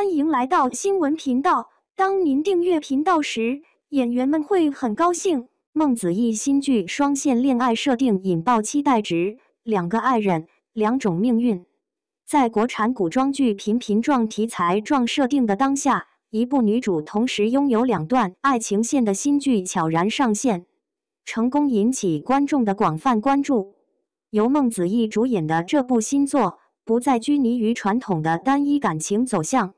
欢迎来到新闻频道。当您订阅频道时，演员们会很高兴。孟子义新剧双线恋爱设定引爆期待值，两个爱人，两种命运。在国产古装剧频频撞题材、撞设定的当下，一部女主同时拥有两段爱情线的新剧悄然上线，成功引起观众的广泛关注。由孟子义主演的这部新作，不再拘泥于传统的单一感情走向，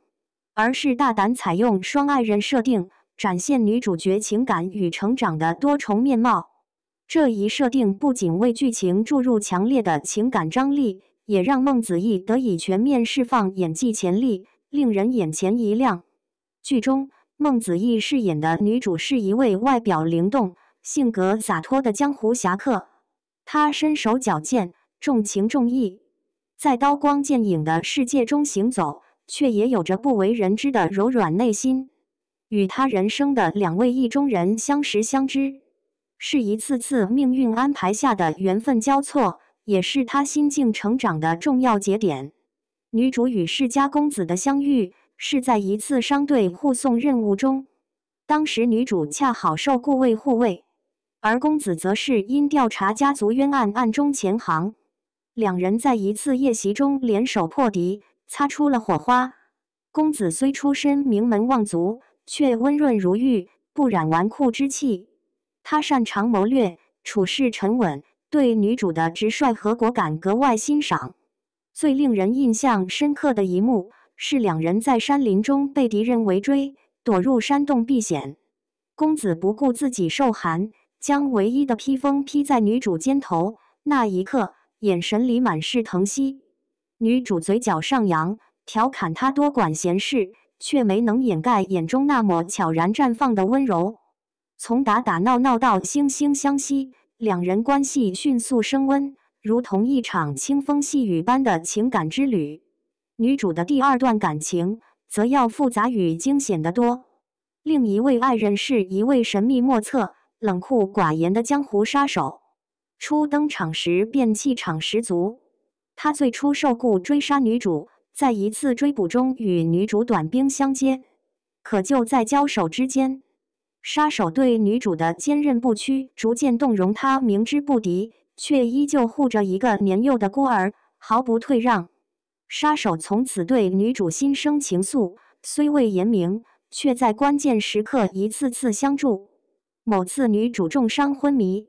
而是大胆采用双爱人设定，展现女主角情感与成长的多重面貌。这一设定不仅为剧情注入强烈的情感张力，也让孟子义得以全面释放演技潜力，令人眼前一亮。剧中，孟子义饰演的女主是一位外表灵动、性格洒脱的江湖侠客。她身手矫健，重情重义，在刀光剑影的世界中行走，却也有着不为人知的柔软内心。与他人生的两位意中人相识相知，是一次次命运安排下的缘分交错，也是他心境成长的重要节点。女主与世家公子的相遇，是在一次商队护送任务中，当时女主恰好受雇为护卫，而公子则是因调查家族冤案暗中潜行。两人在一次夜袭中联手破敌，擦出了火花。公子虽出身名门望族，却温润如玉，不染纨绔之气。他擅长谋略，处事沉稳，对女主的直率和果敢格外欣赏。最令人印象深刻的一幕，是两人在山林中被敌人围追，躲入山洞避险。公子不顾自己受寒，将唯一的披风披在女主肩头，那一刻，眼神里满是疼惜。女主嘴角上扬，调侃他多管闲事，却没能掩盖眼中那抹悄然绽放的温柔。从打打闹闹到惺惺相惜，两人关系迅速升温，如同一场清风细雨般的情感之旅。女主的第二段感情则要复杂与惊险得多。另一位爱人是一位神秘莫测、冷酷寡言的江湖杀手，初登场时便气场十足。他最初受雇追杀女主，在一次追捕中与女主短兵相接，可就在交手之间，杀手对女主的坚韧不屈逐渐动容他明知不敌，却依旧护着一个年幼的孤儿，毫不退让。杀手从此对女主心生情愫，虽未言明，却在关键时刻一次次相助。某次女主重伤昏迷，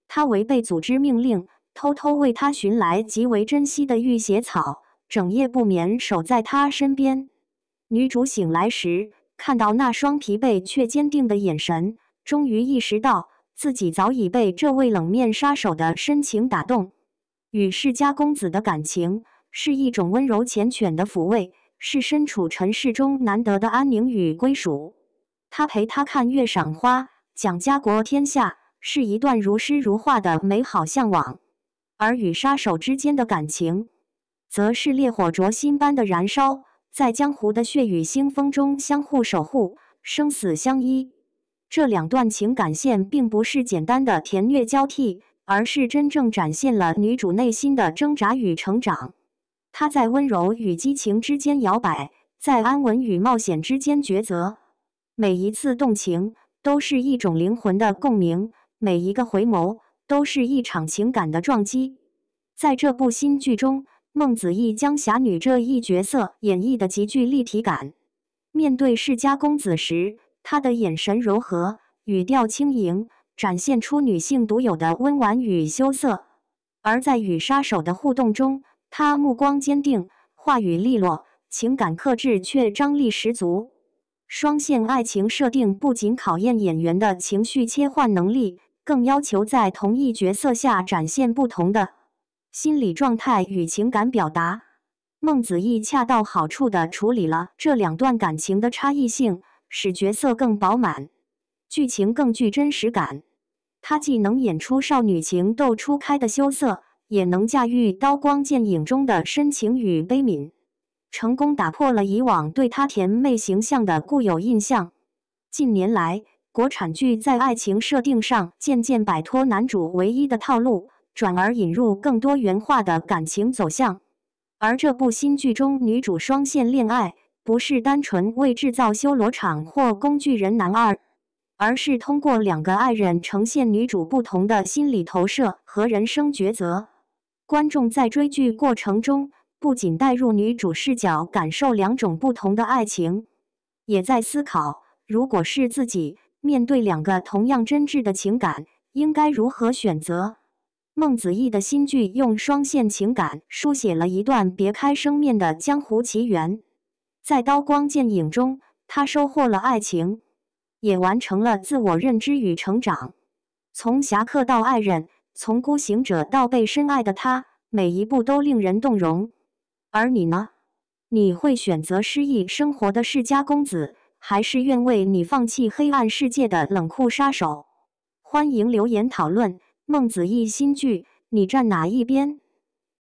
他违背组织命令，偷偷为她寻来极为珍惜的玉血草，整夜不眠守在她身边。女主醒来时，看到那双疲惫却坚定的眼神，终于意识到自己早已被这位冷面杀手的深情打动。与世家公子的感情是一种温柔缱绻的抚慰，是身处尘世中难得的安宁与归属。他陪她看月赏花，讲家国天下，是一段如诗如画的美好向往。而与杀手之间的感情，则是烈火灼心般的燃烧，在江湖的血雨腥风中相互守护，生死相依。这两段情感线并不是简单的甜虐交替，而是真正展现了女主内心的挣扎与成长。她在温柔与激情之间摇摆，在安稳与冒险之间抉择。每一次动情都是一种灵魂的共鸣，每一个回眸都是一场情感的撞击。在这部新剧中，孟子义将侠女这一角色演绎得极具立体感。面对世家公子时，他的眼神柔和，语调轻盈，展现出女性独有的温婉与羞涩。而在与杀手的互动中，他目光坚定，话语利落，情感克制却张力十足。双线爱情设定不仅考验演员的情绪切换能力，更要求在同一角色下展现不同的心理状态与情感表达。孟子义恰到好处地处理了这两段感情的差异性，使角色更饱满，剧情更具真实感。他既能演出少女情窦初开的羞涩，也能驾驭刀光剑影中的深情与悲悯，成功打破了以往对她甜妹形象的固有印象。近年来，国产剧在爱情设定上渐渐摆脱男主唯一的套路，转而引入更多元化的感情走向。而这部新剧中女主双线恋爱，不是单纯为制造修罗场或工具人男二，而是通过两个爱人呈现女主不同的心理投射和人生抉择。观众在追剧过程中，不仅带入女主视角感受两种不同的爱情，也在思考，如果是自己面对两个同样真挚的情感，应该如何选择。孟子义的新剧用双线情感书写了一段别开生面的江湖奇缘。在刀光剑影中，他收获了爱情，也完成了自我认知与成长。从侠客到爱人，从孤行者到被深爱的他，每一步都令人动容。而你呢？你会选择诗意生活的世家公子，还是愿为你放弃黑暗世界的冷酷杀手？欢迎留言讨论孟子义新剧，你站哪一边？